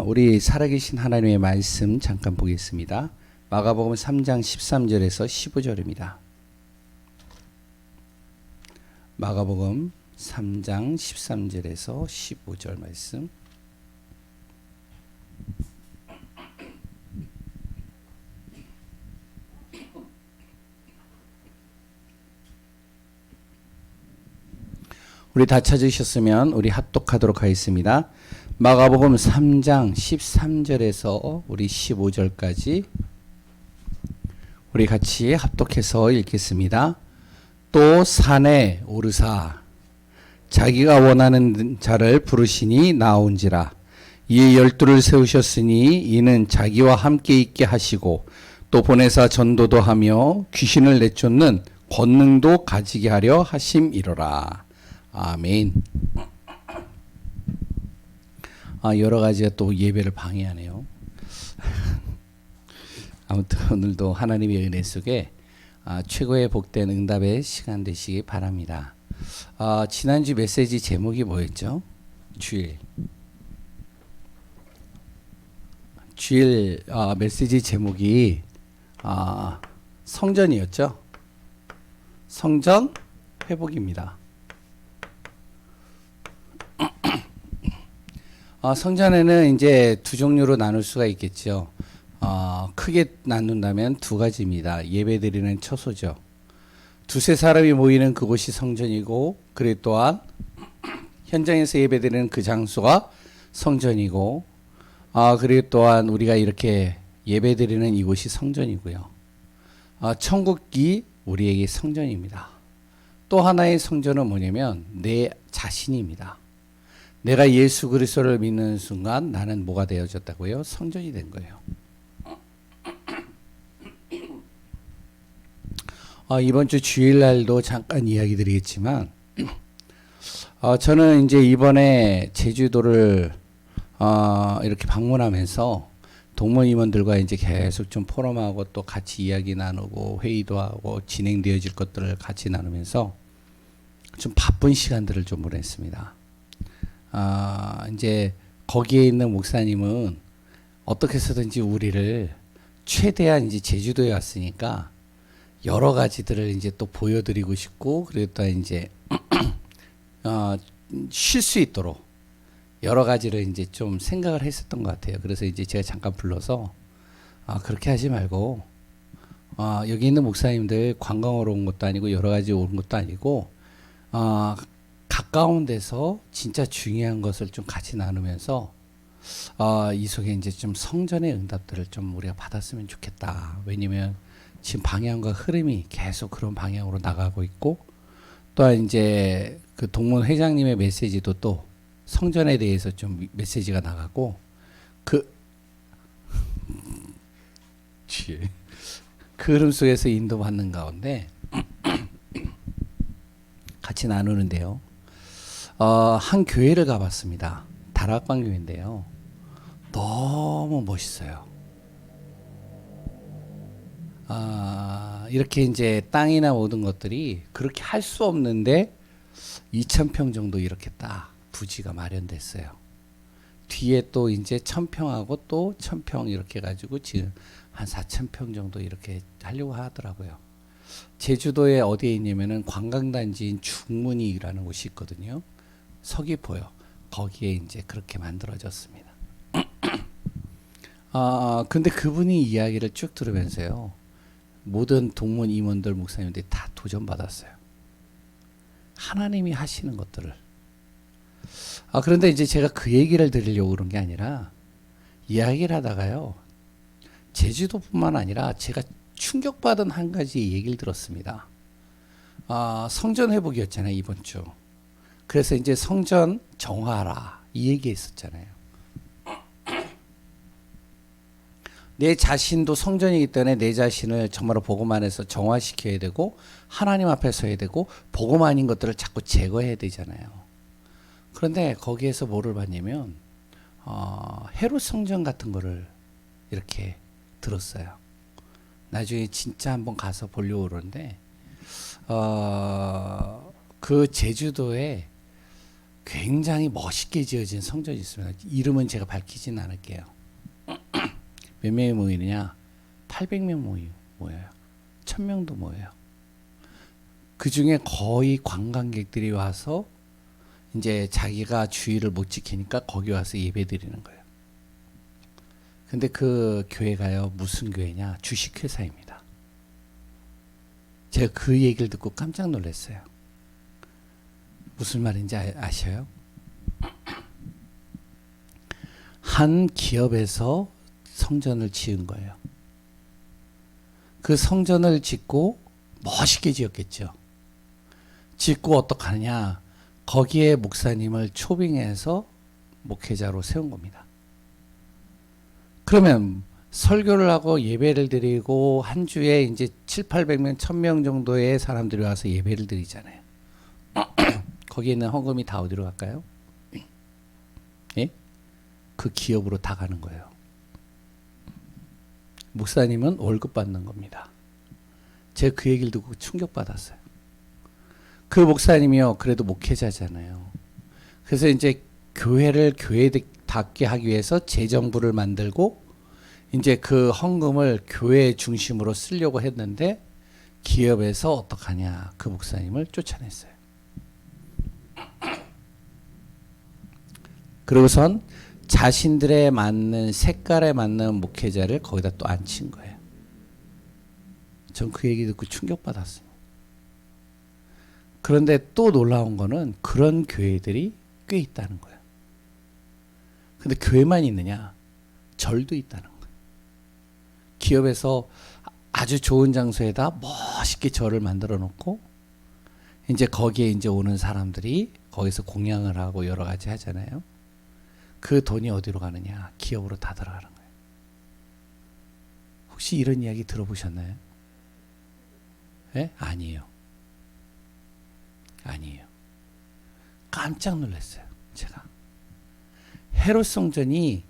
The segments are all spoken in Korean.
우리 살아계신 하나님의 말씀 잠깐 보겠습니다. 마가복음 3장 13절에서 15절입니다. 마가복음 3장 13절에서 15절 말씀. 우리 다 찾으셨으면 우리 합독하도록 하겠습니다. 마가복음 3장 13절에서 우리 15절까지 우리 같이 합독해서 읽겠습니다. 또 산에 오르사 자기가 원하는 자를 부르시니 나온지라. 이에 12를 세우셨으니 이는 자기와 함께 있게 하시고 또 보내사 전도도 하며 귀신을 내쫓는 권능도 가지게 하려 하심이로라. 아멘. 여러 가지가 또 예배를 방해하네요. 아무튼 오늘도 하나님의 은혜 속에 최고의 복된 응답의 시간 되시기 바랍니다. 지난주 메시지 제목이 뭐였죠? 주일 메시지 제목이 성전이었죠? 성전 회복입니다. 성전에는 이제 두 종류로 나눌 수가 있겠죠. 크게 나눈다면 두 가지입니다. 예배드리는 처소죠. 두세 사람이 모이는 그곳이 성전이고, 그리고 또한 현장에서 예배드리는 그 장소가 성전이고, 그리고 또한 우리가 이렇게 예배드리는 이곳이 성전이고요. 천국이 우리에게 성전입니다. 또 하나의 성전은 뭐냐면 내 자신입니다. 내가 예수 그리스도를 믿는 순간 나는 뭐가 되어졌다고요? 성전이 된 거예요. 이번 주 주일날도 잠깐 이야기 드리겠지만 저는 이제 이번에 제주도를 이렇게 방문하면서 동문 임원들과 이제 계속 좀 포럼하고 또 같이 이야기 나누고 회의도 하고 진행되어질 것들을 같이 나누면서 좀 바쁜 시간들을 좀 보냈습니다. 이제 거기에 있는 목사님은 어떻게 해서든지 우리를 최대한 이제 제주도에 왔으니까 여러 가지들을 이제 또 보여드리고 싶고, 그리고 또 이제 쉴 수 있도록 여러 가지를 이제 좀 생각을 했었던 것 같아요. 그래서 이제 제가 잠깐 불러서 그렇게 하지 말고 여기 있는 목사님들 관광으로 온 것도 아니고 여러 가지 온 것도 아니고 가까운 데서 진짜 중요한 것을 좀 같이 나누면서 이 속에 이제 좀 성전의 응답들을 좀 우리가 받았으면 좋겠다. 왜냐면 지금 방향과 흐름이 계속 그런 방향으로 나가고 있고, 또한 이제 그 동문 회장님의 메시지도 또 성전에 대해서 좀 메시지가 나가고 그 흐름 속에서 인도받는 가운데 같이 나누는데요. 한 교회를 가봤습니다. 다락방 교회인데요. 너무 멋있어요. 이렇게 이제 땅이나 모든 것들이 그렇게 할 수 없는데 2,000평 정도 이렇게 딱 부지가 마련됐어요. 뒤에 또 이제 1,000평하고 또 1,000평 이렇게 가지고 지금 한 4,000평 정도 이렇게 하려고 하더라고요. 제주도에 어디에 있냐면은 관광단지인 중문이라는 곳이 있거든요. 서귀포요. 거기에 이제 그렇게 만들어졌습니다. 근데 그분이 이야기를 쭉 들으면서요. 모든 동문 임원들 목사님들이 다 도전받았어요. 하나님이 하시는 것들을. 그런데 이제 제가 그 얘기를 드리려고 그런 게 아니라 이야기를 하다가요. 제주도뿐만 아니라 제가 충격받은 한 가지 얘기를 들었습니다. 성전 회복이었잖아요, 이번 주. 그래서 이제 성전 정화라 이 얘기 했었잖아요. 내 자신도 성전이기 때문에 내 자신을 정말로 복음 안에서 정화시켜야 되고 하나님 앞에 서야 되고 복음 아닌 것들을 자꾸 제거해야 되잖아요. 그런데 거기에서 뭐를 봤냐면 헤롯 성전 같은 거를 이렇게 들었어요. 나중에 진짜 한번 가서 보려고 그러는데 그 제주도에 굉장히 멋있게 지어진 성전이 있습니다. 이름은 제가 밝히진 않을게요. 몇 명이 모이느냐? 800명 모여요. 1000명도 모여요. 그 중에 거의 관광객들이 와서 이제 자기가 주의를 못 지키니까 거기 와서 예배 드리는 거예요. 근데 그 교회가요, 무슨 교회냐? 주식회사입니다. 제가 그 얘기를 듣고 깜짝 놀랐어요. 무슨 말인지 아셔요? 한 기업에서 성전을 지은 거예요. 그 성전을 짓고 멋있게 지었겠죠. 짓고 어떡하냐? 거기에 목사님을 초빙해서 목회자로 세운 겁니다. 그러면 설교를 하고 예배를 드리고 한 주에 이제 700~800명, 1000명 정도의 사람들이 와서 예배를 드리잖아요. 거기에 있는 헌금이 다 어디로 갈까요? 예? 그 기업으로 다 가는 거예요. 목사님은 월급 받는 겁니다. 제가 그 얘기를 듣고 충격받았어요. 그 목사님이요, 그래도 목회자잖아요. 그래서 이제 교회를 교회답게 하기 위해서 재정부를 만들고 이제 그 헌금을 교회 중심으로 쓰려고 했는데 기업에서 어떡하냐, 그 목사님을 쫓아냈어요. 그러고선 자신들에 맞는 색깔에 맞는 목회자를 거기다 또 앉힌 거예요. 전 그 얘기 듣고 충격받았어요. 그런데 또 놀라운 거는 그런 교회들이 꽤 있다는 거예요. 근데 교회만 있느냐? 절도 있다는 거예요. 기업에서 아주 좋은 장소에다 멋있게 절을 만들어 놓고 이제 거기에 이제 오는 사람들이 거기서 공양을 하고 여러 가지 하잖아요. 그 돈이 어디로 가느냐? 기업으로 다 들어가는 거예요. 혹시 이런 이야기 들어보셨나요? 예? 아니에요. 아니에요. 깜짝 놀랐어요. 제가. 헤롯 성전이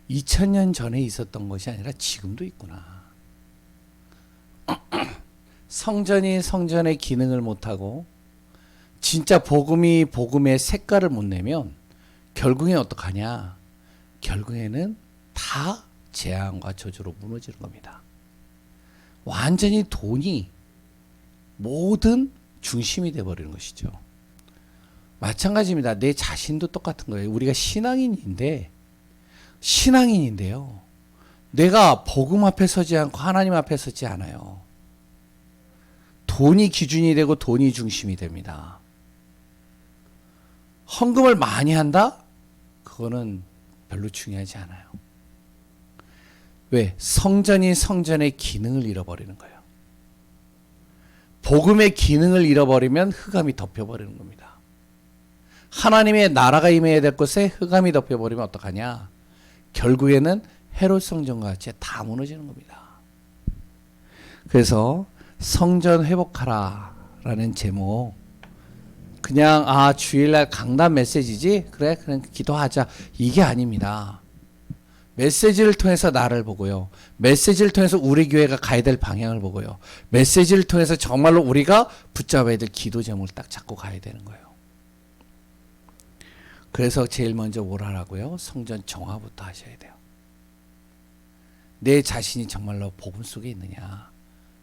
2000년 전에 있었던 것이 아니라 지금도 있구나. 성전이 성전의 기능을 못하고 진짜 복음이 복음의 색깔을 못 내면 결국엔 어떡하냐? 결국에는 다 재앙과 저주로 무너지는 겁니다. 완전히 돈이 모든 중심이 돼버리는 것이죠. 마찬가지입니다. 내 자신도 똑같은 거예요. 우리가 신앙인인데요. 내가 복음 앞에 서지 않고 하나님 앞에 서지 않아요. 돈이 기준이 되고 돈이 중심이 됩니다. 헌금을 많이 한다? 그거는 별로 중요하지 않아요. 왜? 성전이 성전의 기능을 잃어버리는 거예요. 복음의 기능을 잃어버리면 흑암이 덮여버리는 겁니다. 하나님의 나라가 임해야 될 곳에 흑암이 덮여버리면 어떡하냐? 결국에는 헤롯 성전과 같이 다 무너지는 겁니다. 그래서 성전 회복하라 라는 제목, 그냥 주일날 강단 메시지지? 그래 그냥 기도하자, 이게 아닙니다. 메시지를 통해서 나를 보고요. 메시지를 통해서 우리 교회가 가야 될 방향을 보고요. 메시지를 통해서 정말로 우리가 붙잡아야 될 기도 제목을 딱 잡고 가야 되는 거예요. 그래서 제일 먼저 뭘 하라고요? 성전 정화부터 하셔야 돼요. 내 자신이 정말로 복음 속에 있느냐?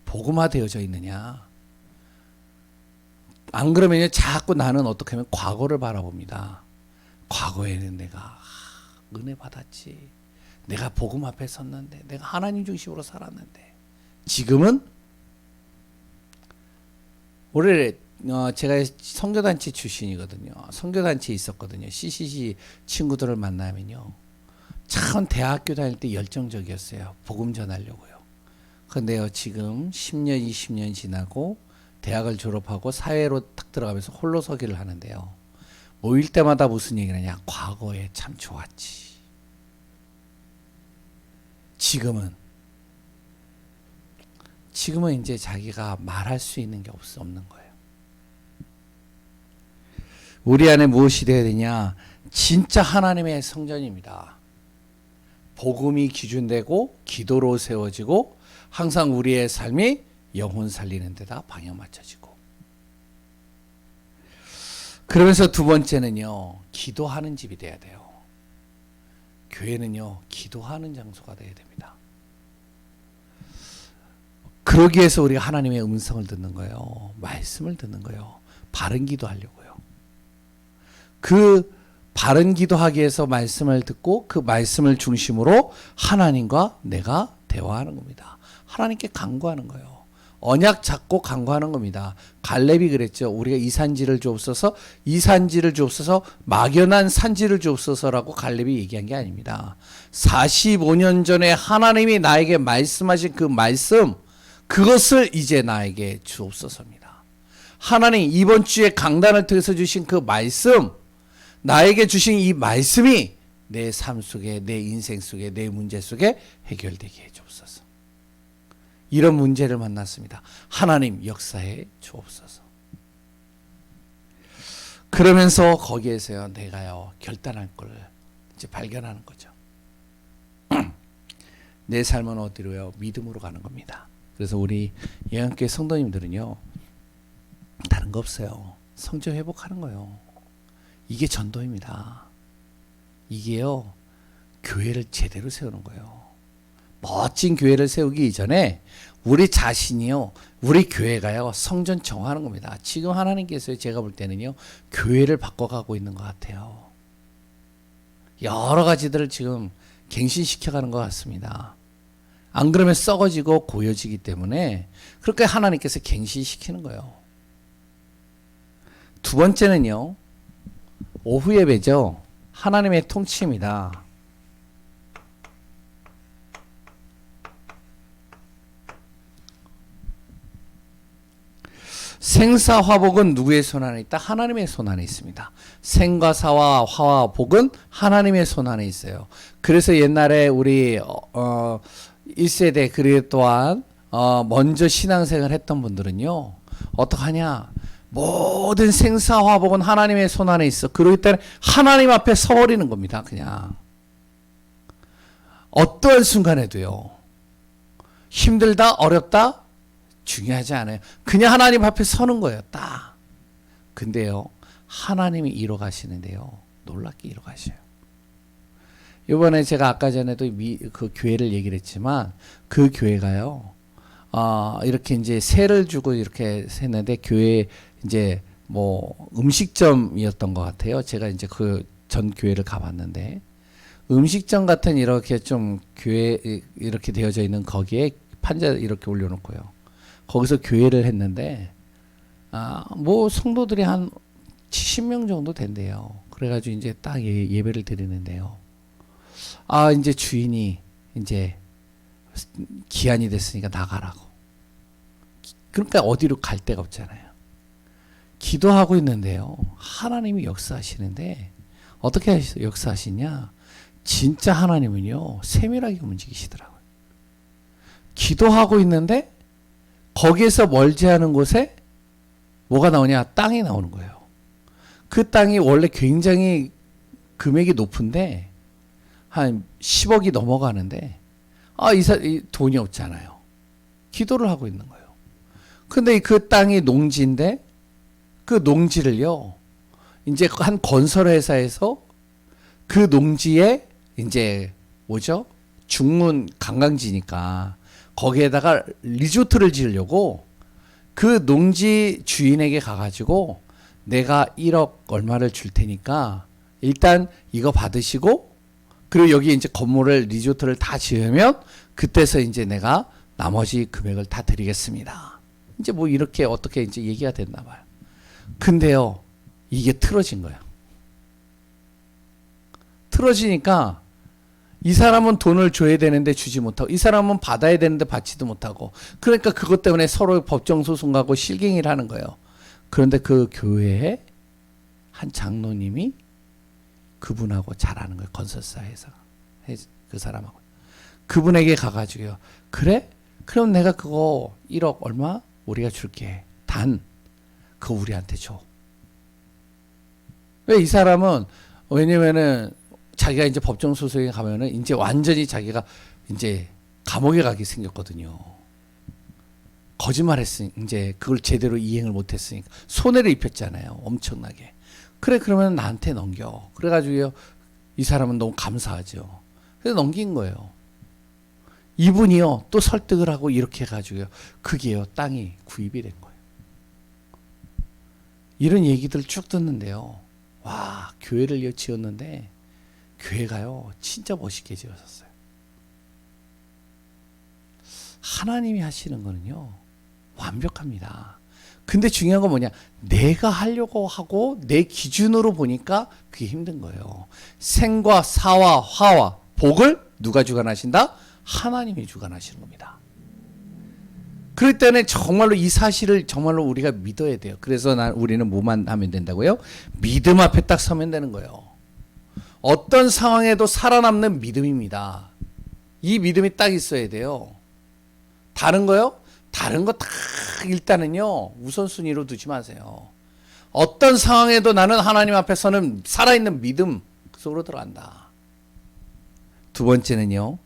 복음화되어져 있느냐? 안 그러면 자꾸 나는 어떻게 하면 과거를 바라봅니다. 과거에는 내가 은혜 받았지. 내가 복음 앞에 섰는데, 내가 하나님 중심으로 살았는데, 지금은 올해 제가 선교단체 출신이거든요. 선교단체에 있었거든요. CCC 친구들을 만나면요, 참 대학교 다닐 때 열정적이었어요. 복음 전하려고요. 그런데요, 지금 10년, 20년 지나고 대학을 졸업하고 사회로 탁 들어가면서 홀로서기를 하는데요. 모일 때마다 무슨 얘기를 하냐? 과거에 참 좋았지. 지금은 이제 자기가 말할 수 있는 게 없는 거예요. 우리 안에 무엇이 되어야 되냐? 진짜 하나님의 성전입니다. 복음이 기준되고 기도로 세워지고 항상 우리의 삶이 영혼 살리는 데다 방향 맞춰지고. 그러면서 두 번째는요, 기도하는 집이 돼야 돼요. 교회는요, 기도하는 장소가 돼야 됩니다. 그러기 위해서 우리가 하나님의 음성을 듣는 거예요. 말씀을 듣는 거예요. 바른 기도하려고요. 그 바른 기도하기 위해서 말씀을 듣고 그 말씀을 중심으로 하나님과 내가 대화하는 겁니다. 하나님께 간구하는 거예요. 언약 잡고 간구하는 겁니다. 갈렙이 그랬죠. 우리가 이 산지를 주옵소서, 이 산지를 주옵소서, 막연한 산지를 주옵소서라고 갈렙이 얘기한 게 아닙니다. 45년 전에 하나님이 나에게 말씀하신 그 말씀, 그것을 이제 나에게 주옵소서입니다. 하나님 이번 주에 강단을 통해서 주신 그 말씀, 나에게 주신 이 말씀이 내 삶 속에, 내 인생 속에, 내 문제 속에 해결되게 해주옵소서. 이런 문제를 만났습니다. 하나님 역사해 주옵소서. 그러면서 거기에서요, 내가요 결단할 걸 이제 발견하는 거죠. 내 삶은 어디로요? 믿음으로 가는 겁니다. 그래서 우리 예언교회 성도님들은요, 다른 거 없어요. 성전 회복하는 거예요. 이게 전도입니다. 이게요, 교회를 제대로 세우는 거예요. 멋진 교회를 세우기 이전에 우리 자신이요, 우리 교회가요, 성전 정화하는 겁니다. 지금 하나님께서 제가 볼 때는요, 교회를 바꿔가고 있는 것 같아요. 여러 가지들을 지금 갱신시켜가는 것 같습니다. 안 그러면 썩어지고 고여지기 때문에 그렇게 하나님께서 갱신시키는 거예요. 두 번째는요, 오후 예배죠. 하나님의 통치입니다. 생사 화복은 누구의 손 안에 있다? 하나님의 손 안에 있습니다. 생과 사와 화와 복은 하나님의 손 안에 있어요. 그래서 옛날에 우리 1세대 그리고 또한 먼저 신앙생활 했던 분들은요, 어떡하냐, 모든 생사 화복은 하나님의 손 안에 있어. 그러기 때문에 하나님 앞에 서버리는 겁니다. 그냥 어떠한 순간에도요, 힘들다 어렵다 중요하지 않아요. 그냥 하나님 앞에 서는 거예요. 딱. 근데요, 하나님이 이뤄 가시는데요, 놀랍게 이뤄 가셔요. 이번에 제가 아까 전에도 그 교회를 얘기를 했지만, 그 교회가요, 이렇게 이제 세를 주고 이렇게 했는데, 교회 이제 뭐 음식점이었던 것 같아요. 제가 이제 그 전 교회를 가봤는데, 음식점 같은 이렇게 좀 교회 이렇게 되어져 있는 거기에 판자 이렇게 올려놓고요. 거기서 교회를 했는데, 뭐 성도들이 한 70명 정도 된대요. 그래가지고 이제 딱 예배를 드리는데요. 이제 주인이 이제 기한이 됐으니까 나가라고. 그러니까 어디로 갈 데가 없잖아요. 기도하고 있는데요, 하나님이 역사하시는데, 어떻게 역사하시냐? 진짜 하나님은요, 세밀하게 움직이시더라고요. 기도하고 있는데 거기에서 멀지 않은 곳에 뭐가 나오냐? 땅이 나오는 거예요. 그 땅이 원래 굉장히 금액이 높은데 한 10억이 넘어가는데, 이 돈이 없잖아요. 기도를 하고 있는 거예요. 근데 그 땅이 농지인데, 그 농지를요, 이제 한 건설회사에서 그 농지에 이제 뭐죠? 중문 관광지니까 거기에다가 리조트를 지으려고 그 농지 주인에게 가가지고, 내가 1억 얼마를 줄 테니까 일단 이거 받으시고, 그리고 여기 이제 건물을 리조트를 다 지으면 그때서 이제 내가 나머지 금액을 다 드리겠습니다. 이제 뭐 이렇게 어떻게 이제 얘기가 됐나 봐요. 근데요, 이게 틀어진 거예요. 틀어지니까 이 사람은 돈을 줘야 되는데 주지 못하고, 이 사람은 받아야 되는데 받지도 못하고, 그러니까 그것 때문에 서로 법정소송 가고 실갱이를 하는 거예요. 그런데 그 교회에 한 장로님이 그분하고 잘 아는 거예요. 건설사에서 그 사람하고. 그분에게 가가지고요, 그래? 그럼 내가 그거 1억 얼마? 우리가 줄게. 단 그거 우리한테 줘. 왜? 이 사람은, 왜냐면은 자기가 이제 법정소송에 가면은 이제 완전히 자기가 이제 감옥에 가게 생겼거든요. 거짓말 했으니, 이제 그걸 제대로 이행을 못 했으니까 손해를 입혔잖아요. 엄청나게. 그래 그러면 나한테 넘겨. 그래가지고요 이 사람은 너무 감사하죠. 그래서 넘긴 거예요. 이분이요 또 설득을 하고 이렇게 해가지고요 그게요 땅이 구입이 된 거예요. 이런 얘기들 쭉 듣는데요. 와 교회를 지었는데 교회가요 진짜 멋있게 지어졌어요. 하나님이 하시는 거는요 완벽합니다. 근데 중요한 건 뭐냐, 내가 하려고 하고 내 기준으로 보니까 그게 힘든 거예요. 생과 사와 화와 복을 누가 주관하신다? 하나님이 주관하시는 겁니다. 그럴 때는 정말로 이 사실을 정말로 우리가 믿어야 돼요. 그래서 우리는 뭐만 하면 된다고요? 믿음 앞에 딱 서면 되는 거예요. 어떤 상황에도 살아남는 믿음입니다. 이 믿음이 딱 있어야 돼요. 다른 거요? 다른 거 다 일단은요 우선순위로 두지 마세요. 어떤 상황에도 나는 하나님 앞에서는 살아있는 믿음 속으로 들어간다. 두 번째는요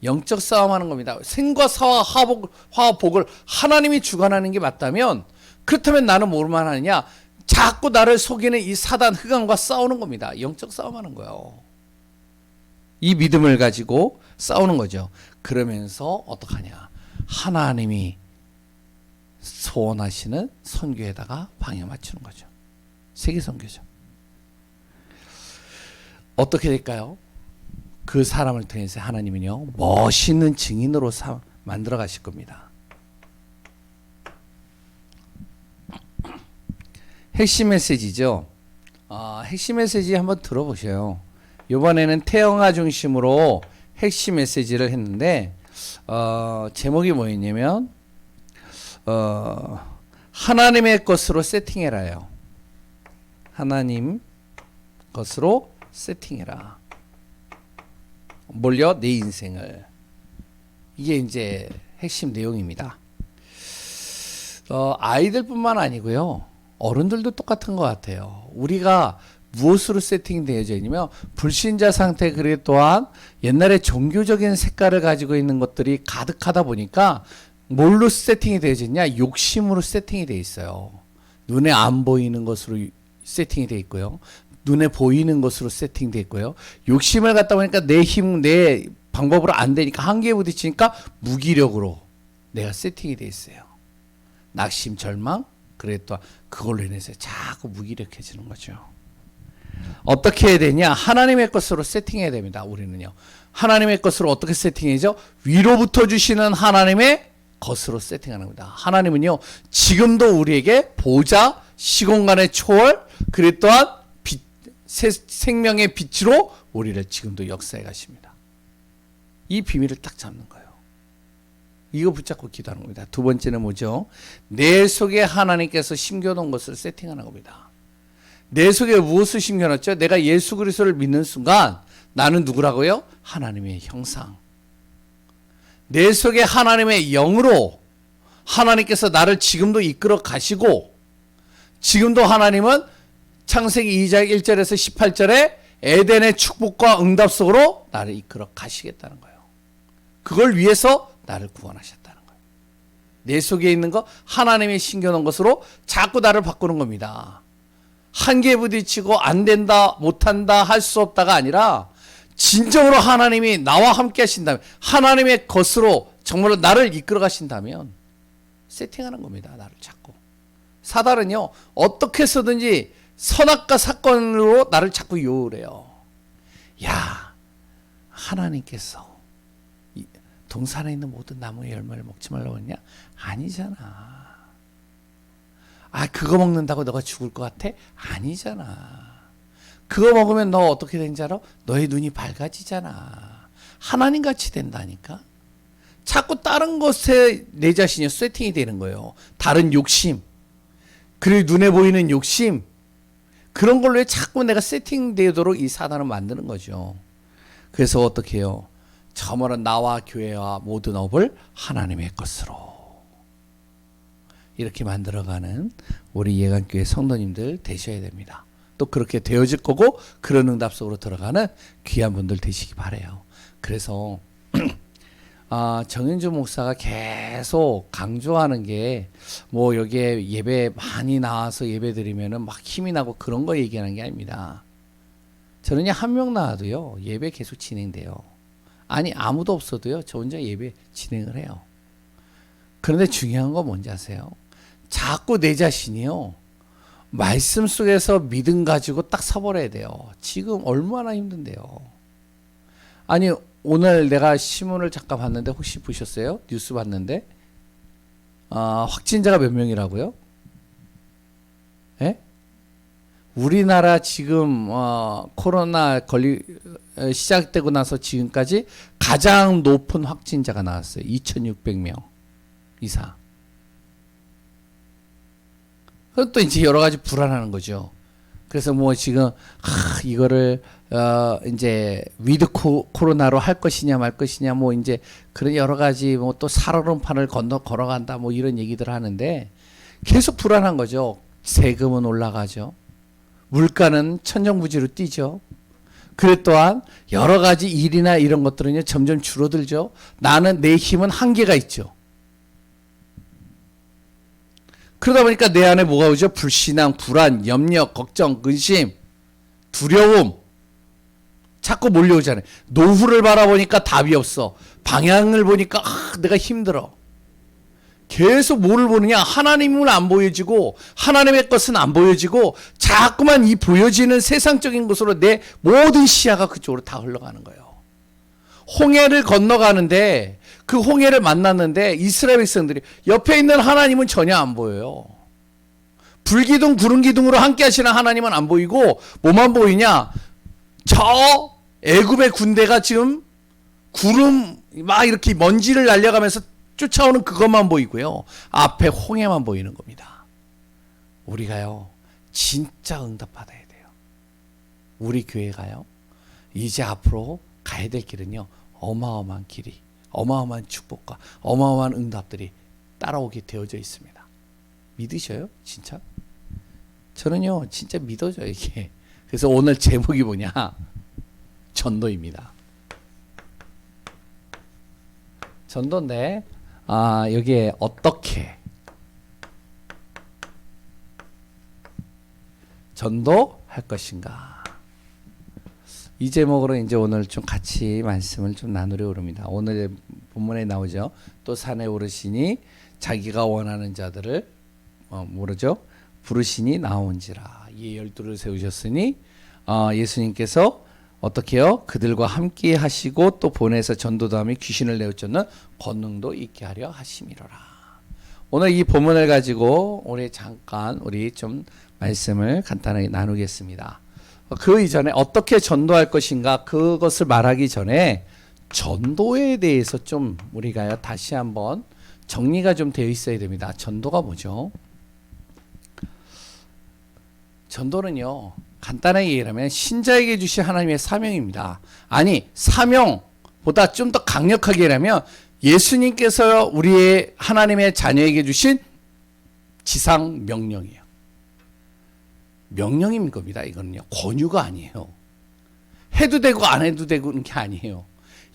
영적 싸움하는 겁니다. 생과 사와 화복을 하나님이 주관하는 게 맞다면, 그렇다면 나는 뭐만 하느냐, 자꾸 나를 속이는 이 사단 흑암과 싸우는 겁니다. 영적 싸움하는 거예요. 이 믿음을 가지고 싸우는 거죠. 그러면서 어떡하냐, 하나님이 소원하시는 선교에다가 방향 맞추는 거죠. 세계 선교죠. 어떻게 될까요? 그 사람을 통해서 하나님은요 멋있는 증인으로 만들어 가실 겁니다. 핵심 메시지죠. 핵심 메시지 한번 들어보셔요. 이번에는 태영아 중심으로 핵심 메시지를 했는데 제목이 뭐였냐면 하나님의 것으로 세팅해라요. 하나님 것으로 세팅해라. 뭘요? 내 인생을. 이게 이제 핵심 내용입니다. 아이들뿐만 아니고요 어른들도 똑같은 것 같아요. 우리가 무엇으로 세팅되어져 있냐면 불신자 상태, 그래 또한 옛날에 종교적인 색깔을 가지고 있는 것들이 가득하다 보니까 뭘로 세팅이 되어져 있냐, 욕심으로 세팅이 되어 있어요. 눈에 안 보이는 것으로 세팅이 되어 있고요, 눈에 보이는 것으로 세팅되어 있고요, 욕심을 갖다 보니까 내 힘, 내 방법으로 안 되니까 한계에 부딪히니까 무기력으로 내가 세팅이 되어 있어요. 낙심, 절망, 그래 또 그걸로 인해서 자꾸 무기력해지는 거죠. 어떻게 해야 되냐, 하나님의 것으로 세팅해야 됩니다. 우리는요 하나님의 것으로 어떻게 세팅해야죠? 위로부터 주시는 하나님의 것으로 세팅하는 겁니다. 하나님은요 지금도 우리에게 보좌, 시공간의 초월, 그래 또한 생명의 빛으로 우리를 지금도 역사해 가십니다. 이 비밀을 딱 잡는 거예요. 이거 붙잡고 기도하는 겁니다. 두 번째는 뭐죠? 내 속에 하나님께서 심겨놓은 것을 세팅하는 겁니다. 내 속에 무엇을 심겨놨죠? 내가 예수 그리스도를 믿는 순간 나는 누구라고요? 하나님의 형상. 내 속에 하나님의 영으로 하나님께서 나를 지금도 이끌어 가시고, 지금도 하나님은 창세기 2장 1절에서 18절에 에덴의 축복과 응답 속으로 나를 이끌어 가시겠다는 거예요. 그걸 위해서 나를 구원하셨다는 거예요. 내 속에 있는 거 하나님이 심겨놓은 것으로 자꾸 나를 바꾸는 겁니다. 한계에 부딪히고 안 된다, 못한다, 할 수 없다가 아니라 진정으로 하나님이 나와 함께 하신다면, 하나님의 것으로 정말로 나를 이끌어 가신다면 세팅하는 겁니다. 나를 자꾸. 사단은요 어떻게 해서든지 선악과 사건으로 나를 자꾸 유혹을 해요. 야, 하나님께서 동산에 있는 모든 나무의 열매를 먹지 말라고 했냐? 아니잖아. 그거 먹는다고 너가 죽을 것 같아? 아니잖아. 그거 먹으면 너 어떻게 되는지 알아? 너의 눈이 밝아지잖아. 하나님같이 된다니까. 자꾸 다른 것에 내 자신이 세팅이 되는 거예요. 다른 욕심, 그리고 눈에 보이는 욕심, 그런 걸로 자꾸 내가 세팅되도록 이 사단을 만드는 거죠. 그래서 어떻게 해요? 저마로 나와 교회와 모든 업을 하나님의 것으로 이렇게 만들어가는 우리 예강교회 성도님들 되셔야 됩니다. 또 그렇게 되어질 거고 그런 응답 속으로 들어가는 귀한 분들 되시기 바라요. 그래서 정윤주 목사가 계속 강조하는 게 뭐 여기에 예배 많이 나와서 예배 드리면은 막 힘이 나고 그런 거 얘기하는 게 아닙니다. 저는요, 한 명 나와도요, 예배 계속 진행돼요. 아니, 아무도 없어도요, 저 혼자 예배 진행을 해요. 그런데 중요한 건 뭔지 아세요? 자꾸 내 자신이요, 말씀 속에서 믿음 가지고 딱 서버려야 돼요. 지금 얼마나 힘든데요. 아니, 오늘 내가 신문을 잠깐 봤는데 혹시 보셨어요? 뉴스 봤는데 확진자가 몇 명이라고요? 예? 우리나라 지금 코로나 시작되고 나서 지금까지 가장 높은 확진자가 나왔어요. 2,600명 이상. 그것도 이제 여러 가지 불안하는 거죠. 그래서 뭐 지금 이거를 이제 위드 코로나로 할 것이냐 말 것이냐 뭐 이제 그런 여러 가지 뭐 또 살얼음판을 걸어간다 뭐 이런 얘기들 하는데 계속 불안한 거죠. 세금은 올라가죠. 물가는 천정부지로 뛰죠. 그래 또한 여러 가지 일이나 이런 것들은요 점점 줄어들죠. 나는 내 힘은 한계가 있죠. 그러다 보니까 내 안에 뭐가 오죠? 불신앙, 불안, 염려, 걱정, 근심, 두려움 자꾸 몰려오잖아요. 노후를 바라보니까 답이 없어. 방향을 보니까 내가 힘들어. 계속 뭐를 보느냐? 하나님은 안 보여지고 하나님의 것은 안 보여지고 자꾸만 이 보여지는 세상적인 것으로 내 모든 시야가 그쪽으로 다 흘러가는 거예요. 홍해를 건너가는데 그 홍해를 만났는데 이스라엘 백성들이 옆에 있는 하나님은 전혀 안 보여요. 불기둥 구름기둥으로 함께 하시는 하나님은 안 보이고 뭐만 보이냐? 저 애굽의 군대가 지금 구름 막 이렇게 먼지를 날려가면서 쫓아오는 그것만 보이고요. 앞에 홍해만 보이는 겁니다. 우리가요 진짜 응답받아야 돼요. 우리 교회가요 이제 앞으로 가야 될 길은요 어마어마한 길이, 어마어마한 축복과 어마어마한 응답들이 따라오게 되어져 있습니다. 믿으셔요? 진짜? 저는요 진짜 믿어져요 이게. 그래서 오늘 제목이 뭐냐? 전도입니다. 전도인데 여기에 어떻게 전도할 것인가? 이 제목으로 이제 오늘 좀 같이 말씀을 좀 나누려고 합니다. 오늘 본문에 나오죠. 또 산에 오르시니 자기가 원하는 자들을 모르죠? 부르시니 나온지라. 이에 12를 세우셨으니 예수님께서 어떻게 해요? 그들과 함께 하시고 또 보내서 전도다음에 귀신을 내어쫓는 권능도 있게 하려 하심이로라. 오늘 이 본문을 가지고 우리 잠깐 우리 좀 말씀을 간단하게 나누겠습니다. 그 이전에 어떻게 전도할 것인가 그것을 말하기 전에 전도에 대해서 좀 우리가 다시 한번 정리가 좀 되어 있어야 됩니다. 전도가 뭐죠? 전도는요 간단하게 얘기하면 신자에게 주신 하나님의 사명입니다. 아니 사명보다 좀 더 강력하게 얘기하면 예수님께서 우리의 하나님의 자녀에게 주신 지상 명령이에요. 명령인 겁니다. 이거는요 권유가 아니에요. 해도 되고 안 해도 되고 그런 게 아니에요.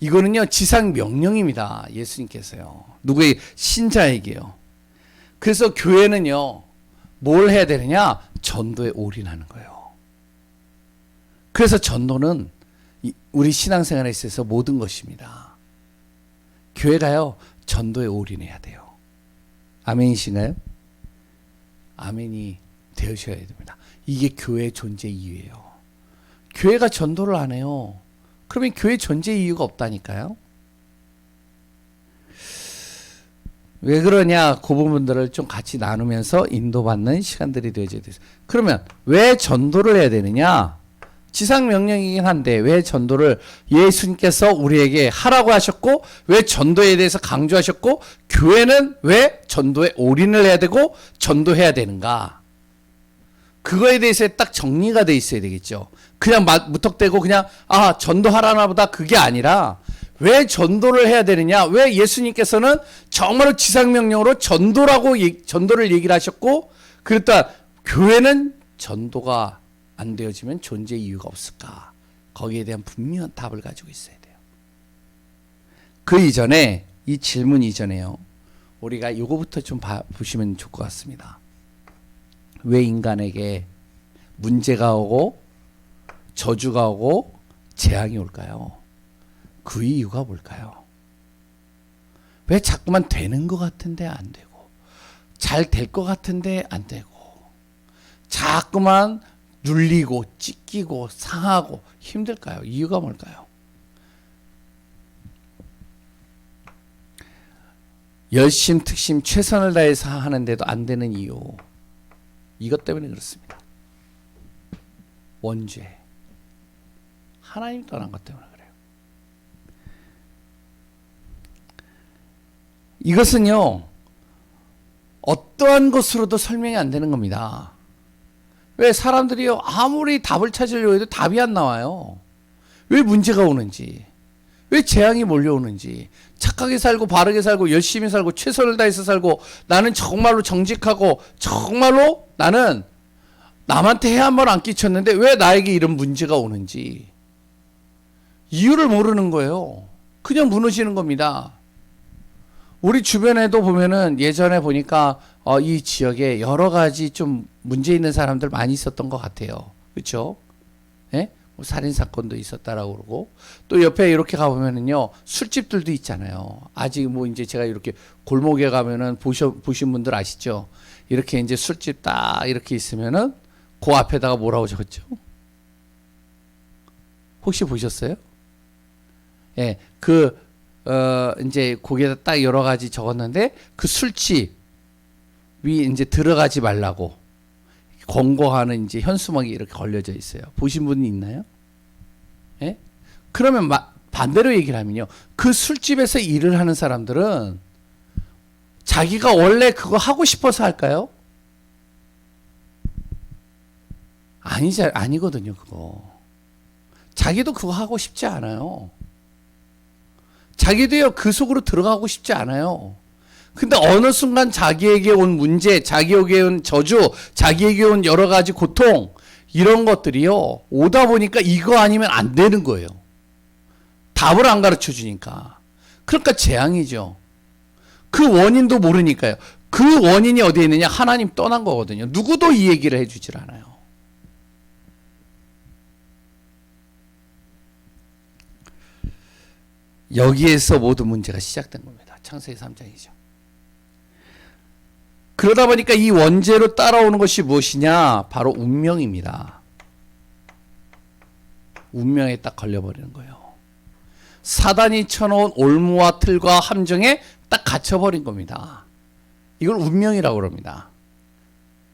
이거는요 지상 명령입니다. 예수님께서요 누구의 신자에게요. 그래서 교회는요 뭘 해야 되느냐? 전도에 올인하는 거예요. 그래서 전도는 우리 신앙생활에 있어서 모든 것입니다. 교회가요 전도에 올인해야 돼요. 아멘이신가요? 아멘이 되셔야 됩니다. 이게 교회의 존재 이유예요. 교회가 전도를 안 해요. 그러면 교회 존재 이유가 없다니까요. 왜 그러냐 그 부분들을 좀 같이 나누면서 인도받는 시간들이 되어져야 돼요. 그러면 왜 전도를 해야 되느냐? 지상 명령이긴 한데 왜 전도를 예수님께서 우리에게 하라고 하셨고 왜 전도에 대해서 강조하셨고 교회는 왜 전도에 올인을 해야 되고 전도해야 되는가? 그거에 대해서 딱 정리가 돼 있어야 되겠죠. 그냥 무턱대고 그냥 전도하라나 보다 그게 아니라 왜 전도를 해야 되느냐? 왜 예수님께서는 정말로 지상명령으로 전도를 얘기를 하셨고 그랬다 교회는 전도가 안 되어지면 존재 이유가 없을까? 거기에 대한 분명한 답을 가지고 있어야 돼요. 그 이전에, 이 질문 이전에요, 우리가 이거부터 좀 보시면 좋을 것 같습니다. 왜 인간에게 문제가 오고 저주가 오고 재앙이 올까요? 그 이유가 뭘까요? 왜 자꾸만 되는 것 같은데 안 되고, 잘 될 것 같은데 안 되고, 자꾸만 눌리고 찢기고 상하고 힘들까요? 이유가 뭘까요? 열심 특심 최선을 다해서 하는데도 안 되는 이유, 이것 때문에 그렇습니다. 원죄, 하나님 떠난 것 때문에 그래요. 이것은요, 어떠한 것으로도 설명이 안 되는 겁니다. 왜 사람들이요, 아무리 답을 찾으려고 해도 답이 안 나와요. 왜 문제가 오는지, 왜 재앙이 몰려오는지, 착하게 살고 바르게 살고 열심히 살고 최선을 다해서 살고, 나는 정말로 정직하고 정말로 나는 남한테 해 한 번 안 끼쳤는데 왜 나에게 이런 문제가 오는지 이유를 모르는 거예요. 그냥 무너지는 겁니다. 우리 주변에도 보면은 예전에 보니까 이 지역에 여러 가지 좀 문제 있는 사람들 많이 있었던 것 같아요. 그렇죠? 예? 뭐 살인 사건도 있었다라고 그러고, 또 옆에 이렇게 가보면은요, 술집들도 있잖아요. 아직 뭐 이제 제가 이렇게 골목에 가면은 보신 분들 아시죠? 이렇게 이제 술집 딱 이렇게 있으면은 그 앞에다가 뭐라고 적었죠? 혹시 보셨어요? 예, 이제 거기에다 딱 여러 가지 적었는데, 그 술집 위 이제 들어가지 말라고 권고하는 이제 현수막이 이렇게 걸려져 있어요. 보신 분이 있나요? 예? 그러면 반대로 얘기를 하면요, 그 술집에서 일을 하는 사람들은 자기가 원래 그거 하고 싶어서 할까요? 아니거든요, 그거. 자기도 그거 하고 싶지 않아요. 자기도요, 그 속으로 들어가고 싶지 않아요. 근데 어느 순간 자기에게 온 문제, 자기에게 온 저주, 자기에게 온 여러 가지 고통, 이런 것들이요, 오다 보니까 이거 아니면 안 되는 거예요. 답을 안 가르쳐 주니까. 그러니까 재앙이죠. 그 원인도 모르니까요. 그 원인이 어디에 있느냐? 하나님 떠난 거거든요. 누구도 이 얘기를 해주질 않아요. 여기에서 모든 문제가 시작된 겁니다. 창세기 3장이죠. 그러다 보니까 이 원죄로 따라오는 것이 무엇이냐? 바로 운명입니다. 운명에 딱 걸려버리는 거예요. 사단이 쳐놓은 올무와 틀과 함정에 딱 갇혀버린 겁니다. 이걸 운명이라고 그럽니다.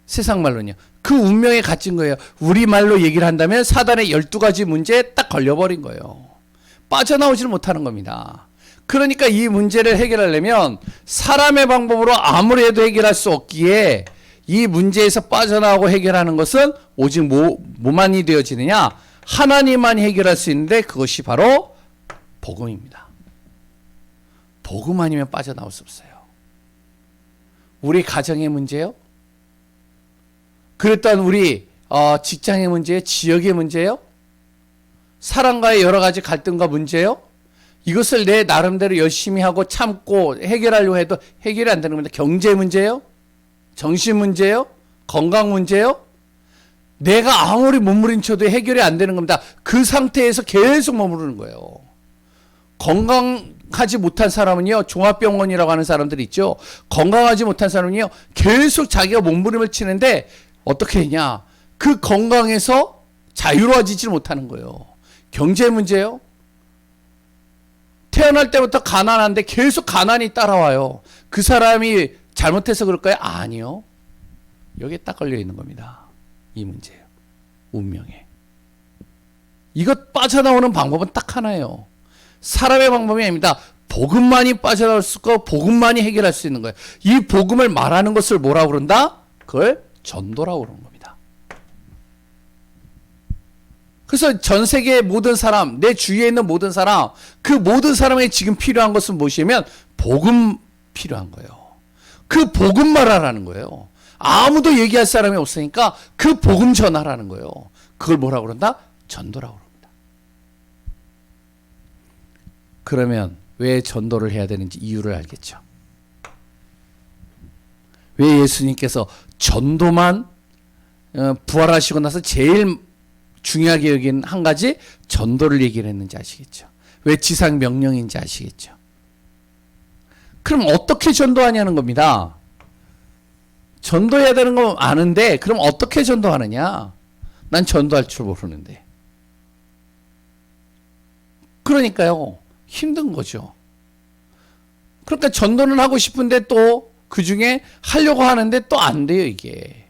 세상 말로는요. 그 운명에 갇힌 거예요. 우리말로 얘기를 한다면 사단의 12가지 문제에 딱 걸려버린 거예요. 빠져나오질 못하는 겁니다. 그러니까 이 문제를 해결하려면 사람의 방법으로 아무리 해도 해결할 수 없기에, 이 문제에서 빠져나오고 해결하는 것은 오직 뭐만이 되어지느냐? 하나님만이 해결할 수 있는데, 그것이 바로 복음입니다. 복음 아니면 빠져나올 수 없어요. 우리 가정의 문제요? 그랬던 우리 직장의 문제요? 지역의 문제요? 사람과의 여러 가지 갈등과 문제요? 이것을 내 나름대로 열심히 하고 참고 해결하려고 해도 해결이 안 되는 겁니다. 경제 문제요? 정신 문제요? 건강 문제요? 내가 아무리 몸부림쳐도 해결이 안 되는 겁니다. 그 상태에서 계속 머무르는 거예요. 건강하지 못한 사람은요, 종합병원이라고 하는 사람들이 있죠. 건강하지 못한 사람은요, 계속 자기가 몸부림을 치는데 어떻게 했냐? 그 건강에서 자유로워지지 못하는 거예요. 경제 문제요? 태어날 때부터 가난한데 계속 가난이 따라와요. 그 사람이 잘못해서 그럴까요? 아니요. 여기에 딱 걸려 있는 겁니다. 이 문제예요. 운명에. 이것 빠져나오는 방법은 딱 하나예요. 사람의 방법이 아닙니다. 복음만이 빠져나올 수 있고 복음만이 해결할 수 있는 거예요. 이 복음을 말하는 것을 뭐라고 그런다? 그걸 전도라고 그러는 겁니다. 그래서 전 세계의 모든 사람, 내 주위에 있는 모든 사람, 그 모든 사람에게 지금 필요한 것은 무엇이냐면 복음 필요한 거예요. 그 복음 말하라는 거예요. 아무도 얘기할 사람이 없으니까 그 복음 전하라는 거예요. 그걸 뭐라고 그런다? 전도라고 그럽니다. 그러면 왜 전도를 해야 되는지 이유를 알겠죠. 왜 예수님께서 전도만 부활하시고 나서 제일 중요하게 여긴 한 가지 전도를 얘기를 했는지 아시겠죠. 왜 지상 명령인지 아시겠죠. 그럼 어떻게 전도하냐는 겁니다. 전도해야 되는 거 아는데 그럼 어떻게 전도하느냐. 난 전도할 줄 모르는데. 그러니까요. 힘든 거죠. 그러니까 전도는 하고 싶은데 또 그중에 하려고 하는데 또 안 돼요 이게.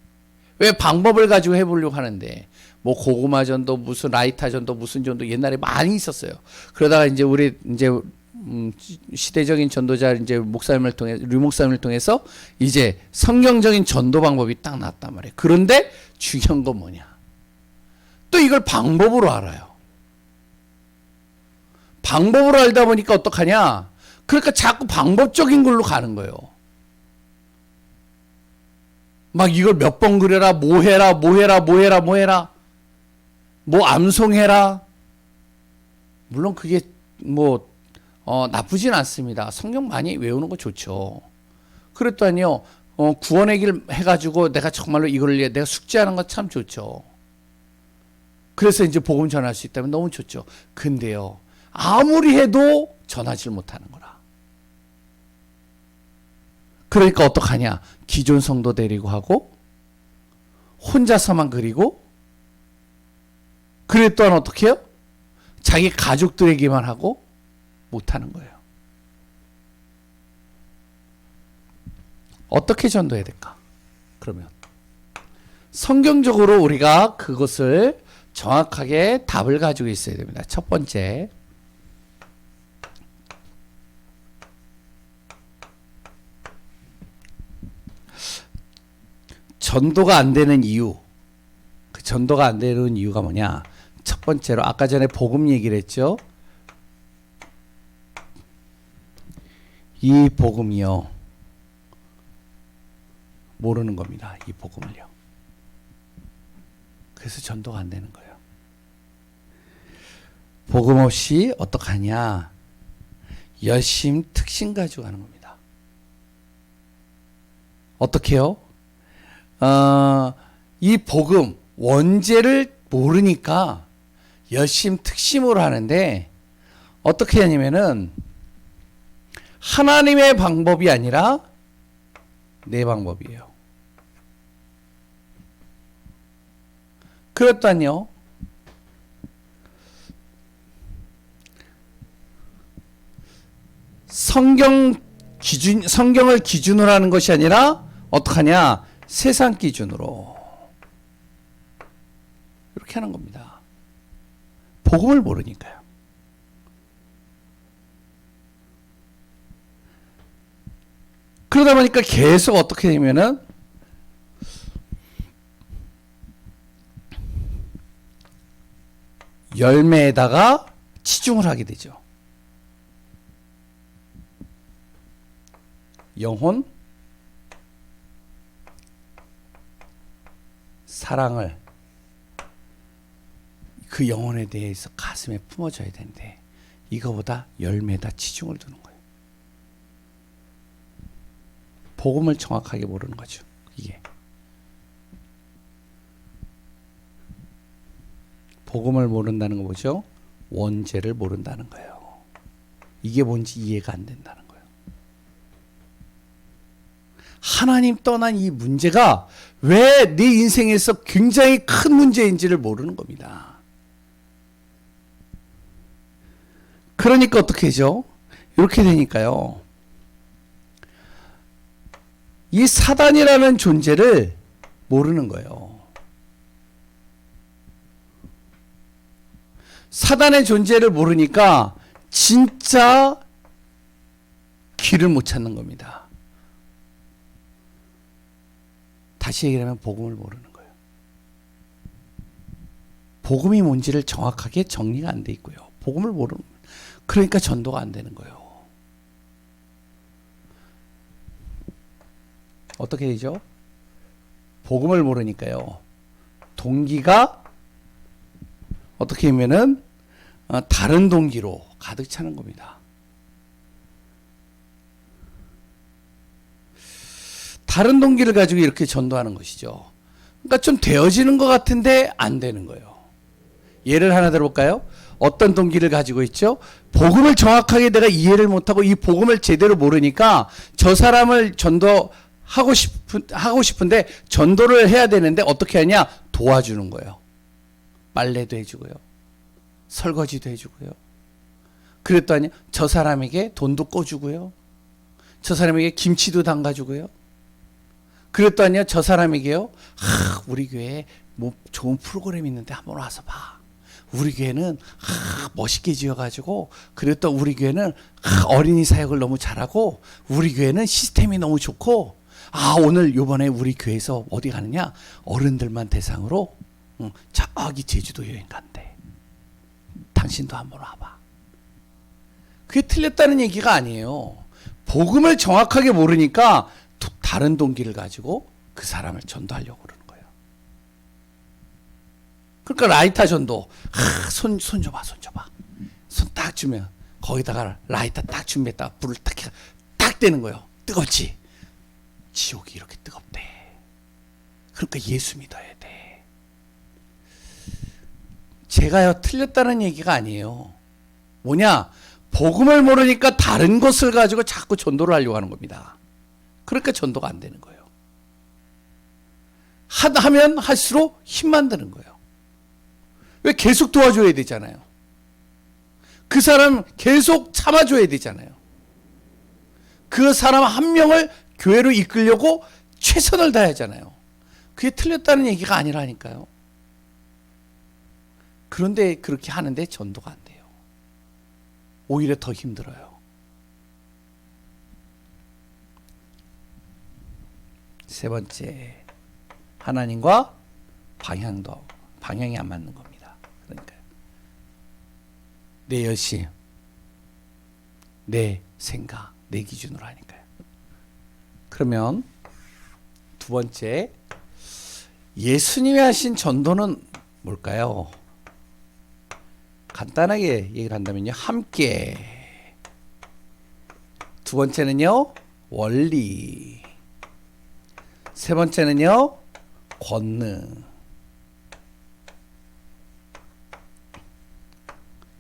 왜 방법을 가지고 해보려고 하는데 뭐 고구마 전도 무슨 라이타 전도 무슨 전도 옛날에 많이 있었어요. 그러다가 이제 우리 이제 시대적인 전도자 이제 목사님을 통해 류 목사님을 통해서 이제 성경적인 전도 방법이 딱 나왔단 말이에요. 그런데 중요한 건 뭐냐? 또 이걸 방법으로 알아요. 방법으로 알다 보니까 어떡하냐? 그러니까 자꾸 방법적인 걸로 가는 거예요. 막 이걸 몇 번 그려라, 뭐 해라, 뭐 해라, 뭐 해라, 뭐 해라, 뭐 암송해라. 물론 그게 뭐 나쁘진 않습니다. 성경 많이 외우는 거 좋죠. 그랬더니요, 구원의 길 해가지고 내가 정말로 이걸 내가 숙지하는 거 참 좋죠. 그래서 이제 복음 전할 수 있다면 너무 좋죠. 근데요, 아무리 해도 전하지 못하는 거라. 그러니까 어떡하냐? 기존 성도 데리고 하고 혼자서만 그리고 그래 또한 어떻게 해요? 자기 가족들에게만 하고 못하는 거예요. 어떻게 전도해야 될까? 그러면 성경적으로 우리가 그것을 정확하게 답을 가지고 있어야 됩니다. 첫 번째, 전도가 안 되는 이유. 그 전도가 안 되는 이유가 뭐냐? 첫 번째로 아까 전에 복음 얘기를 했죠. 이 복음이요, 모르는 겁니다. 이 복음을요. 그래서 전도가 안 되는 거예요. 복음 없이 어떡하냐? 열심 특신 가지고 가는 겁니다. 어떻게요? 이 복음 원죄를 모르니까 열심 특심으로 하는데 어떻게 하냐면은 하나님의 방법이 아니라 내 방법이에요. 그렇다뇨. 성경을 기준으로 하는 것이 아니라 어떡하냐? 세상 기준으로. 이렇게 하는 겁니다. 복음을 모르니까요. 그러다 보니까 계속 어떻게 되면은 열매에다가 치중을 하게 되죠. 영혼, 사랑을 그 영혼에 대해서 가슴에 품어줘야 되는데 이거보다 열매에다 치중을 두는 거예요. 복음을 정확하게 모르는 거죠. 이게 복음을 모른다는 거 뭐죠? 원죄를 모른다는 거예요. 이게 뭔지 이해가 안 된다는 거예요. 하나님 떠난 이 문제가 왜 내 인생에서 굉장히 큰 문제인지를 모르는 겁니다. 그러니까 어떻게 하죠? 이렇게 되니까요, 이 사단이라는 존재를 모르는 거예요. 사단의 존재를 모르니까 진짜 길을 못 찾는 겁니다. 다시 얘기하면 복음을 모르는 거예요. 복음이 뭔지를 정확하게 정리가 안 돼 있고요. 복음을 모르는 거예요. 그러니까 전도가 안 되는 거예요. 어떻게 되죠? 복음을 모르니까요, 동기가 어떻게 하면은 다른 동기로 가득 차는 겁니다. 다른 동기를 가지고 이렇게 전도하는 것이죠. 그러니까 좀 되어지는 것 같은데 안 되는 거예요. 예를 하나 들어볼까요? 어떤 동기를 가지고 있죠? 복음을 정확하게 내가 이해를 못하고 이 복음을 제대로 모르니까 저 사람을 전도하고 싶은데 전도를 해야 되는데 어떻게 하냐? 도와주는 거예요. 빨래도 해주고요. 설거지도 해주고요. 그랬더니 저 사람에게 돈도 꿔주고요. 저 사람에게 김치도 담가주고요. 그랬더니 저 사람에게요. 우리 교회에 뭐 좋은 프로그램 있는데 한번 와서 봐. 우리 교회는 멋있게 지어가지고 그랬더 우리 교회는 어린이 사역을 너무 잘하고 우리 교회는 시스템이 너무 좋고 오늘 요번에 우리 교회에서 어디 가느냐 어른들만 대상으로 저기 제주도 여행 간대. 당신도 한번 와봐. 그게 틀렸다는 얘기가 아니에요. 복음을 정확하게 모르니까 다른 동기를 가지고 그 사람을 전도하려고 그러는 거예요. 그러니까 라이터 전도 손 줘봐. 손 딱 주면 거기다가 라이터 딱 준비했다가 불을 딱 떼는 거예요. 뜨겁지? 지옥이 이렇게 뜨겁대. 그러니까 예수 믿어야 돼. 제가요 틀렸다는 얘기가 아니에요. 뭐냐? 복음을 모르니까 다른 것을 가지고 자꾸 전도를 하려고 하는 겁니다. 그러니까 전도가 안 되는 거예요. 하면 할수록 힘만 드는 거예요. 왜 계속 도와줘야 되잖아요. 그 사람 계속 참아줘야 되잖아요. 그 사람 한 명을 교회로 이끌려고 최선을 다하잖아요. 그게 틀렸다는 얘기가 아니라니까요. 그런데 그렇게 하는데 전도가 안 돼요. 오히려 더 힘들어요. 세 번째, 하나님과 방향이 안 맞는 겁니다. 그러니까 내 열심, 내 생각, 내 기준으로 하니까요. 그러면 두 번째, 예수님이 하신 전도는 뭘까요? 간단하게 얘기를 한다면요, 함께. 두 번째는요, 원리. 세 번째는요, 권능.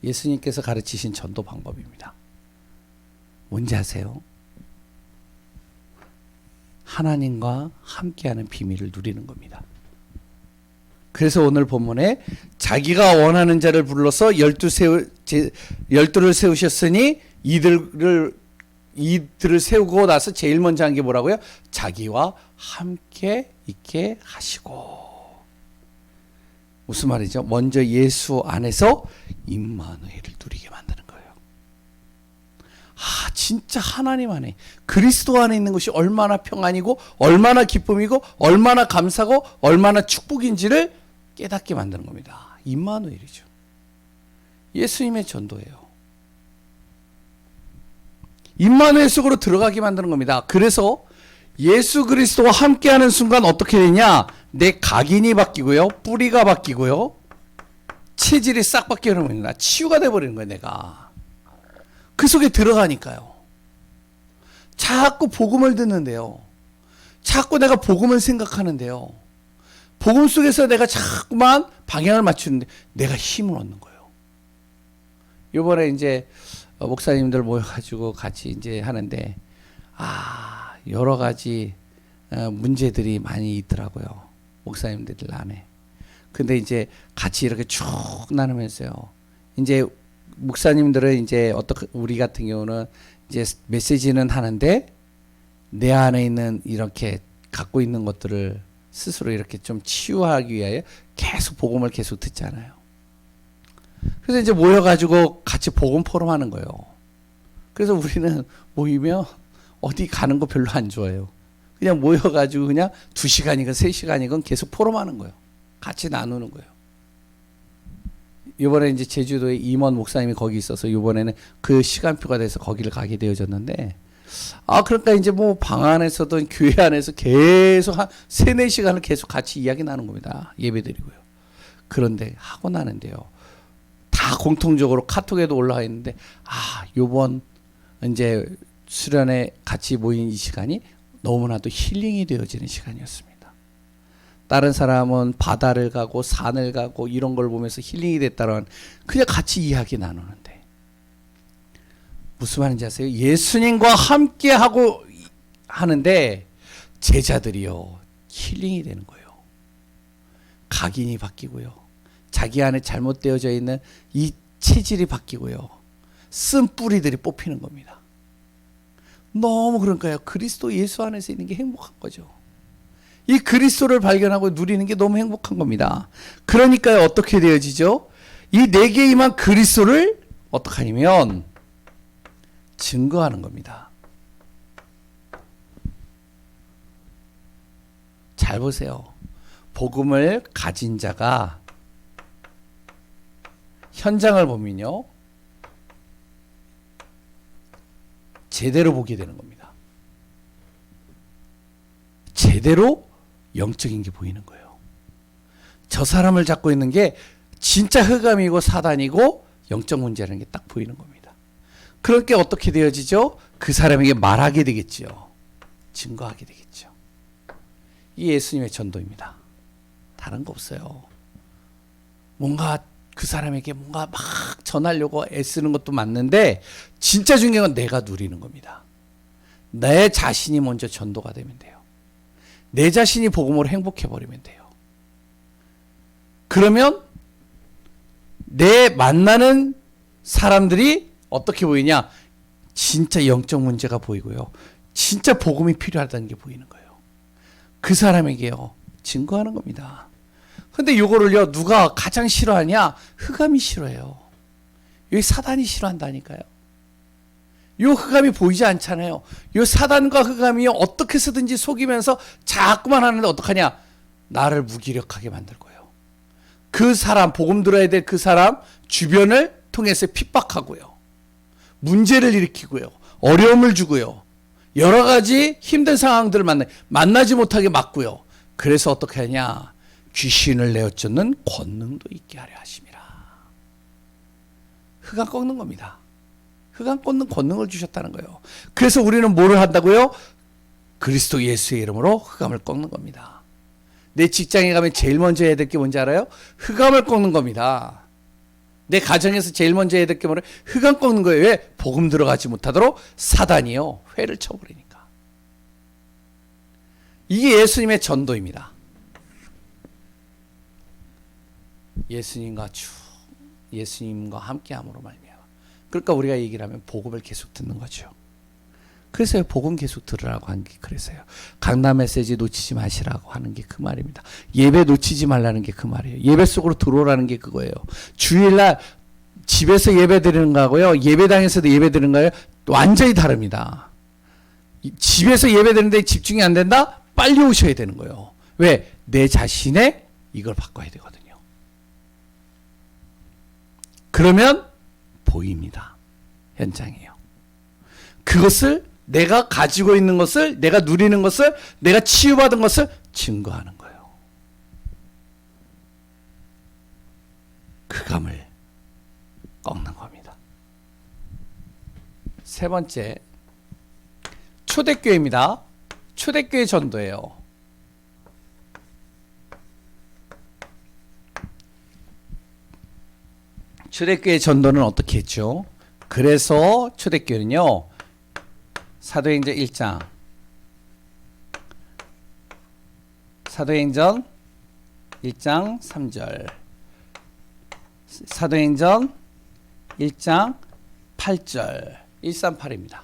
예수님께서 가르치신 전도 방법입니다. 뭔지 아세요? 하나님과 함께하는 비밀을 누리는 겁니다. 그래서 오늘 본문에 자기가 원하는 자를 불러서 열두를 세우셨으니 이들을 세우고 나서 제일 먼저 한 게 뭐라고요? 자기와 함께 있게 하시고. 무슨 말이죠? 먼저 예수 안에서 임마누엘을 누리게 만드는 거예요. 진짜 하나님 안에, 그리스도 안에 있는 것이 얼마나 평안이고 얼마나 기쁨이고 얼마나 감사고 얼마나 축복인지를 깨닫게 만드는 겁니다. 임마누엘이죠. 예수님의 전도예요. 임마누엘 속으로 들어가게 만드는 겁니다. 그래서 예수 그리스도와 함께하는 순간 어떻게 되냐? 내 각인이 바뀌고요, 뿌리가 바뀌고요, 체질이 싹 바뀌는 겁니다. 치유가 돼버리는 거예요. 내가 그 속에 들어가니까요. 자꾸 복음을 듣는데요, 자꾸 내가 복음을 생각하는데요, 복음 속에서 내가 자꾸만 방향을 맞추는데 내가 힘을 얻는 거예요. 이번에 이제 목사님들 모여가지고 같이 이제 하는데 여러 가지 문제들이 많이 있더라고요. 목사님들 안에. 근데 이제 같이 이렇게 쭉 나누면서요, 이제 목사님들은 이제 우리 같은 경우는 이제 메시지는 하는데 내 안에 있는 이렇게 갖고 있는 것들을 스스로 이렇게 좀 치유하기 위하여 계속 복음을 계속 듣잖아요. 그래서 이제 모여가지고 같이 복음 포럼하는 거예요. 그래서 우리는 모이면 어디 가는 거 별로 안 좋아해요. 그냥 모여가지고 그냥 2시간이건 3시간이건 계속 포럼하는 거예요. 같이 나누는 거예요. 이번에 이제 제주도에 임원 목사님이 거기 있어서 이번에는 그 시간표가 돼서 거기를 가게 되어졌는데, 그러니까 이제 뭐 방 안에서든 교회 안에서 계속 한 3-4시간을 계속 같이 이야기 나누는 겁니다. 예배 드리고요. 그런데 하고 나는데요, 다 공통적으로 카톡에도 올라와 있는데, 요번 이제 수련회 같이 모인 이 시간이 너무나도 힐링이 되어지는 시간이었습니다. 다른 사람은 바다를 가고 산을 가고 이런 걸 보면서 힐링이 됐다는 그냥 같이 이야기 나누는데 무슨 말인지 아세요? 예수님과 함께 하고 하는데 제자들이요 힐링이 되는 거예요. 각인이 바뀌고요. 자기 안에 잘못되어져 있는 이 체질이 바뀌고요. 쓴 뿌리들이 뽑히는 겁니다. 너무 그러니까요. 그리스도 예수 안에서 있는 게 행복한 거죠. 이 그리스도를 발견하고 누리는 게 너무 행복한 겁니다. 그러니까요. 어떻게 되어지죠? 이 내게 임한 그리스도를 어떻게 하냐면 증거하는 겁니다. 잘 보세요. 복음을 가진 자가 현장을 보면요. 제대로 보게 되는 겁니다. 제대로 영적인 게 보이는 거예요. 저 사람을 잡고 있는 게 진짜 흑암이고 사단이고 영적 문제라는 게 딱 보이는 겁니다. 그렇게 어떻게 되어지죠? 그 사람에게 말하게 되겠죠. 증거하게 되겠죠. 이 예수님의 전도입니다. 다른 거 없어요. 뭔가 그 사람에게 뭔가 막 전하려고 애쓰는 것도 맞는데 진짜 중요한 건 내가 누리는 겁니다. 내 자신이 먼저 전도가 되면 돼요. 내 자신이 복음으로 행복해버리면 돼요. 그러면 내 만나는 사람들이 어떻게 보이냐? 진짜 영적 문제가 보이고요. 진짜 복음이 필요하다는 게 보이는 거예요. 그 사람에게요. 증거하는 겁니다. 근데 요거를요, 누가 가장 싫어하냐? 흑암이 싫어해요. 여기 사단이 싫어한다니까요. 요 흑암이 보이지 않잖아요. 요 사단과 흑암이 어떻게 해서든지 속이면서 자꾸만 하는데 어떡하냐? 나를 무기력하게 만들 거예요. 그 사람, 복음 들어야 될 그 사람 주변을 통해서 핍박하고요. 문제를 일으키고요. 어려움을 주고요. 여러 가지 힘든 상황들을 만나지 못하게 막고요. 그래서 어떻게 하냐? 귀신을 내어쫓는 권능도 있게 하려 하심이라. 흑암 꺾는 겁니다. 흑암 꺾는 권능을 주셨다는 거예요. 그래서 우리는 뭐를 한다고요? 그리스도 예수의 이름으로 흑암을 꺾는 겁니다. 내 직장에 가면 제일 먼저 해야 될 게 뭔지 알아요? 흑암을 꺾는 겁니다. 내 가정에서 제일 먼저 해야 될 게 뭐래? 흑암 꺾는 거예요. 왜? 복음 들어가지 못하도록 사단이요 회를 쳐버리니까. 이게 예수님의 전도입니다. 예수님과 함께함으로 말미암아. 그러니까 우리가 얘기를 하면 복음을 계속 듣는 거죠. 그래서 복음 계속 들으라고 한 게 그래서요. 강남 메시지 놓치지 마시라고 하는 게 그 말입니다. 예배 놓치지 말라는 게 그 말이에요. 예배 속으로 들어오라는 게 그거예요. 주일날 집에서 예배 드리는 거하고요, 예배당에서도 예배 드리는 거예요. 완전히 다릅니다. 집에서 예배 드리는데 집중이 안 된다? 빨리 오셔야 되는 거예요. 왜? 내 자신의 이걸 바꿔야 되거든요. 그러면 보입니다. 현장이에요. 그것을 내가 가지고 있는 것을, 내가 누리는 것을, 내가 치유받은 것을 증거하는 거예요. 그 감을 꺾는 겁니다. 세 번째, 초대교회입니다. 초대교회 전도예요. 초대교회 전도는 어떻게 했죠? 그래서 초대교회는요, 사도행전 1장, 사도행전 1장 3절, 사도행전 1장 8절, 138입니다.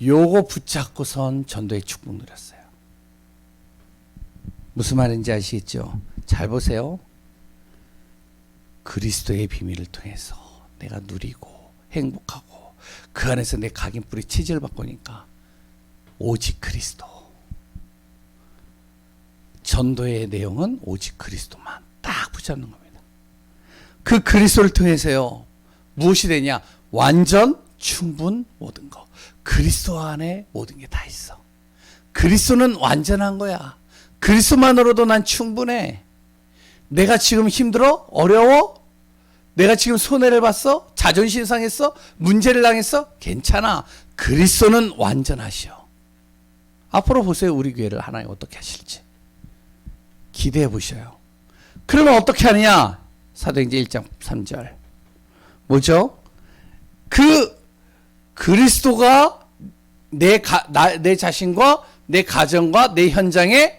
요거 붙잡고선 전도의 축복 누렸어요. 무슨 말인지 아시겠죠? 잘 보세요. 그리스도의 비밀을 통해서 내가 누리고 행복하고 그 안에서 내 각인뿌리 체질을 바꾸니까 오직 그리스도. 전도의 내용은 오직 그리스도만 딱 붙잡는 겁니다. 그 그리스도를 통해서요, 무엇이 되냐? 완전, 충분, 모든 거. 그리스도 안에 모든 게 다 있어. 그리스도는 완전한 거야. 그리스도만으로도 난 충분해. 내가 지금 힘들어? 어려워? 내가 지금 손해를 봤어? 자존심 상했어? 문제를 당했어? 괜찮아. 그리스도는 완전하셔. 앞으로 보세요. 우리 교회를 하나님 어떻게 하실지. 기대해 보셔요. 그러면 어떻게 하느냐? 사도행전 1장 3절. 뭐죠? 그리스도가 내 자신과 내 가정과 내 현장에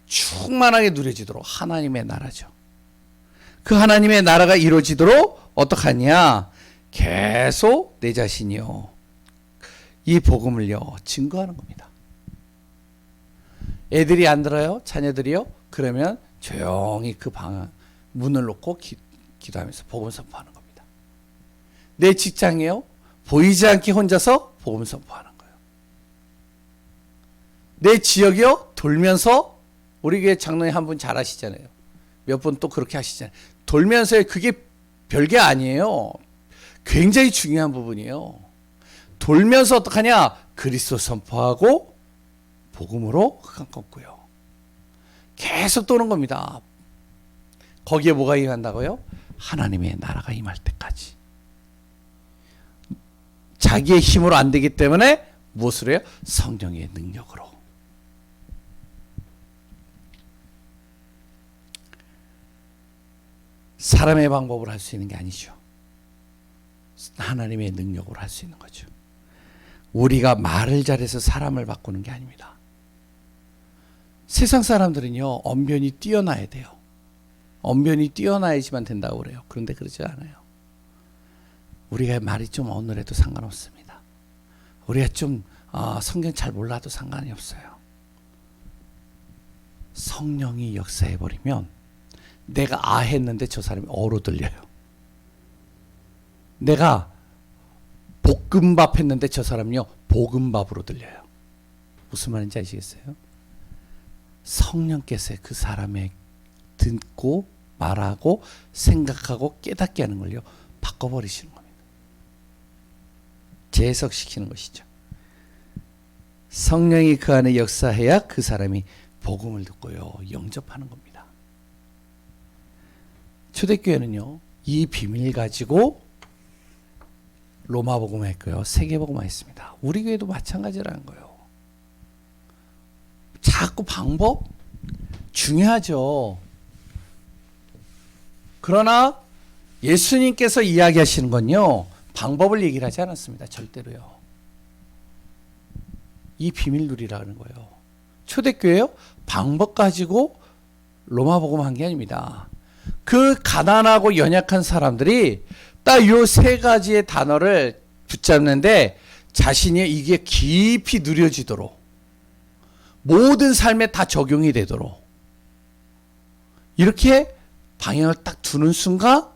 충만하게 누려지도록 하나님의 나라죠. 그 하나님의 나라가 이루어지도록 어떻게 하냐? 계속 내 자신이요. 이 복음을요. 증거하는 겁니다. 애들이 안 들어요? 자녀들이요? 그러면 조용히 그 방 문을 놓고 기도하면서 복음 선포하는 겁니다. 내 직장이요? 보이지 않게 혼자서 복음 선포하는 거예요. 내 지역이요? 돌면서 우리 교회 장로님 한 분 잘 하시잖아요. 몇 분 또 그렇게 하시잖아요. 돌면서 그게 별게 아니에요. 굉장히 중요한 부분이에요. 돌면서 어떡하냐? 그리스도 선포하고 복음으로 흑암 꺾고요. 계속 도는 겁니다. 거기에 뭐가 임한다고요? 하나님의 나라가 임할 때까지. 자기의 힘으로 안 되기 때문에 무엇으로 해요? 성령의 능력으로. 사람의 방법으로 할 수 있는 게 아니죠. 하나님의 능력으로 할 수 있는 거죠. 우리가 말을 잘해서 사람을 바꾸는 게 아닙니다. 세상 사람들은요, 언변이 뛰어나야 돼요. 언변이 뛰어나야지만 된다고 그래요. 그런데 그러지 않아요. 우리가 말이 좀 어눌해도 상관없습니다. 우리가 좀 성경 잘 몰라도 상관이 없어요. 성령이 역사해버리면 내가 아 했는데 저 사람이 어로 들려요. 내가 볶음밥 했는데 저 사람이요 볶음밥으로 들려요. 무슨 말인지 아시겠어요? 성령께서 그 사람의 듣고 말하고 생각하고 깨닫게 하는 걸요 바꿔버리시는 겁니다. 재해석시키는 것이죠. 성령이 그 안에 역사해야 그 사람이 복음을 듣고요 영접하는 겁니다. 초대교회는요 이 비밀 가지고 로마복음 했고요 세계복음 했습니다. 우리 교회도 마찬가지라는 거예요. 자꾸 방법 중요하죠. 그러나 예수님께서 이야기하시는 건요 방법을 얘기를 하지 않았습니다. 절대로요. 이 비밀 누리라는 거예요. 초대교회요 방법 가지고 로마복음 한 게 아닙니다. 그 가난하고 연약한 사람들이 딱 요 세 가지의 단어를 붙잡는데 자신이 이게 깊이 누려지도록 모든 삶에 다 적용이 되도록 이렇게 방향을 딱 두는 순간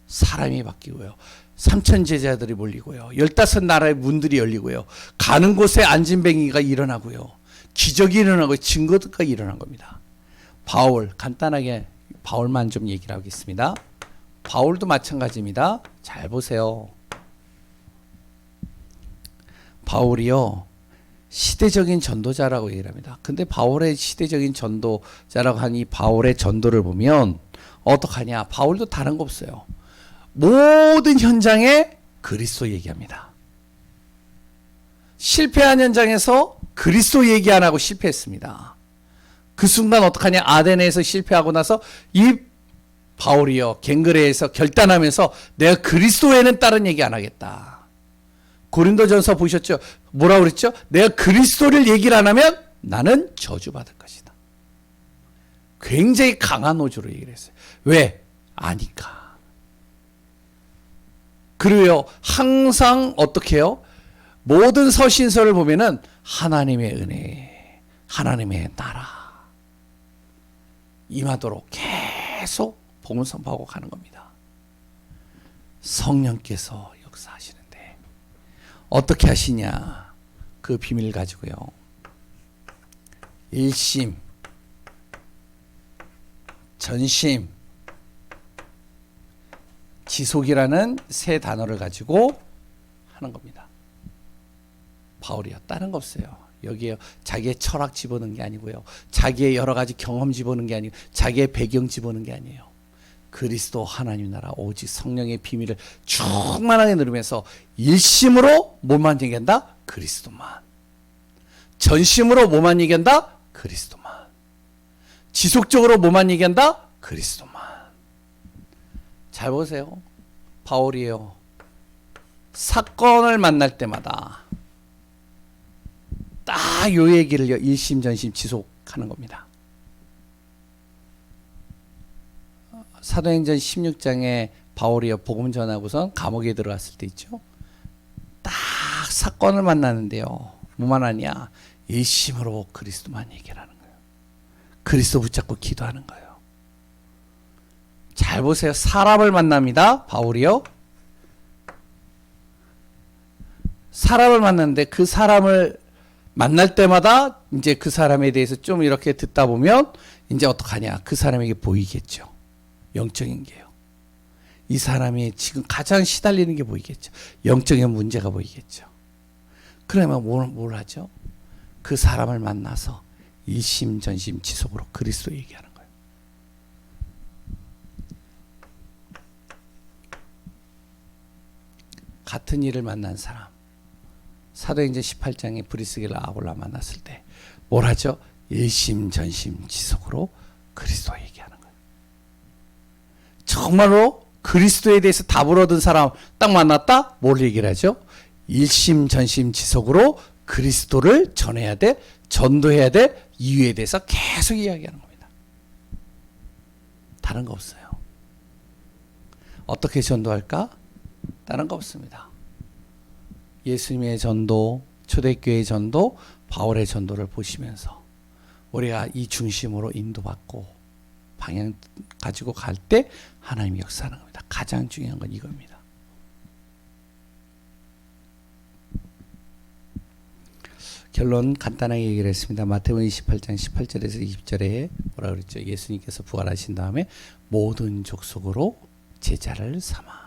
사람이 바뀌고요. 3천 제자들이 몰리고요. 15나라의 문들이 열리고요. 가는 곳에 안진뱅이가 일어나고요. 기적이 일어나고 증거가 일어난 겁니다. 바울 간단하게 바울만 좀 얘기를 하겠습니다. 바울도 마찬가지입니다. 잘 보세요. 바울이요. 시대적인 전도자라고 얘기를 합니다. 근데 바울의 시대적인 전도자라고 하니 바울의 전도를 보면 어떡하냐. 바울도 다른 거 없어요. 모든 현장에 그리스도 얘기합니다. 실패한 현장에서 그리스도 얘기 안 하고 실패했습니다. 그 순간 어떡하냐. 아데네에서 실패하고 나서 이 바울이요. 갱그레에서 결단하면서 내가 그리스도 외에는 다른 얘기 안 하겠다. 고린도전서 보셨죠? 뭐라고 그랬죠? 내가 그리스도를 얘기를 안 하면 나는 저주받을 것이다. 굉장히 강한 어조로 얘기를 했어요. 왜? 아니까. 그리고요. 항상 어떻게 해요? 모든 서신서를 보면은 하나님의 은혜, 하나님의 나라 임하도록 계속 복음 선포하고 가는 겁니다. 성령께서 역사하시는데 어떻게 하시냐? 그 비밀 가지고요. 일심, 전심, 지속이라는 세 단어를 가지고 하는 겁니다. 바울이요. 다른 거 없어요. 여기에 자기의 철학 집어넣은 게 아니고요. 자기의 여러 가지 경험 집어넣은 게 아니고 자기의 배경 집어넣은 게 아니에요. 그리스도 하나님 나라 오직 성령의 비밀을 충만하게 누리면서 일심으로 뭐만 얘기한다? 그리스도만. 전심으로 뭐만 얘기한다? 그리스도만. 지속적으로 뭐만 얘기한다? 그리스도만. 잘 보세요. 바울이에요. 사건을 만날 때마다 딱 요 얘기를 일심전심 지속하는 겁니다. 사도행전 16장에 바울이요 복음 전하고선 감옥에 들어갔을 때 있죠. 딱 사건을 만나는데요. 뭐만 하냐? 일심으로 그리스도만 얘기하는 거예요. 그리스도 붙잡고 기도하는 거예요. 잘 보세요. 사람을 만납니다. 바울이요. 사람을 만났는데 그 사람을 만날 때마다 이제 그 사람에 대해서 좀 이렇게 듣다 보면 이제 어떡하냐. 그 사람에게 보이겠죠. 영적인 게요. 이 사람이 지금 가장 시달리는 게 보이겠죠. 영적인 문제가 보이겠죠. 그러면 뭘 하죠? 그 사람을 만나서 일심전심 지속으로 그리스도 얘기하는 거예요. 같은 일을 만난 사람. 사도행전 18장에 브리스길라 아굴라 만났을 때 뭘 하죠? 일심전심 지속으로 그리스도 얘기하는 거예요. 정말로 그리스도에 대해서 답을 얻은 사람 딱 만났다? 뭘 얘기를 하죠? 일심전심 지속으로 그리스도를 전해야 돼, 전도해야 돼, 이유에 대해서 계속 이야기하는 겁니다. 다른 거 없어요. 어떻게 전도할까? 다른 거 없습니다. 예수님의 전도, 초대교회의 전도, 바울의 전도를 보시면서 우리가 이 중심으로 인도받고 방향 가지고 갈 때 하나님이 역사하는 겁니다. 가장 중요한 건 이겁니다. 결론 간단하게 얘기를 했습니다. 마태복음 28장 18절에서 20절에 뭐라 그랬죠? 예수님께서 부활하신 다음에 모든 족속으로 제자를 삼아.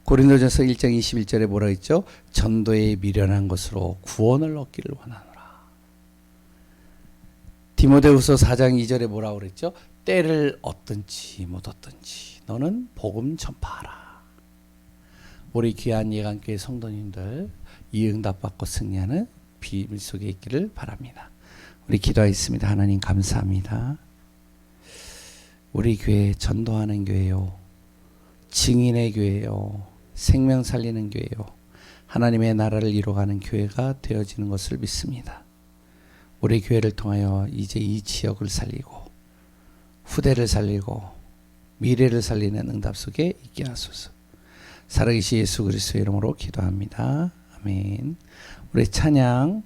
고린도전서 1장 21절에 뭐라 했죠? 전도에 미련한 것으로 구원을 얻기를 원하노라. 디모데후서 4장 2절에 뭐라 그랬죠? 때를 얻든지 못 얻든지 너는 복음 전파하라. 우리 귀한 예강교회 성도님들 이 응답 받고 승리하는 비밀 속에 있기를 바랍니다. 우리 기도하겠습니다. 하나님 감사합니다. 우리 교회 전도하는 교회요, 증인의 교회요, 생명 살리는 교회요, 하나님의 나라를 이루어가는 교회가 되어지는 것을 믿습니다. 우리 교회를 통하여 이제 이 지역을 살리고 후대를 살리고 미래를 살리는 응답 속에 있게 하소서. 살아계신 예수 그리스도의 이름으로 기도합니다. 아멘. 우리 찬양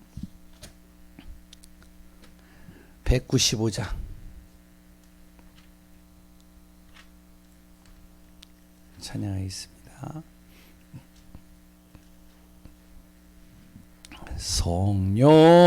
195장 찬양하겠습니다. 성령이여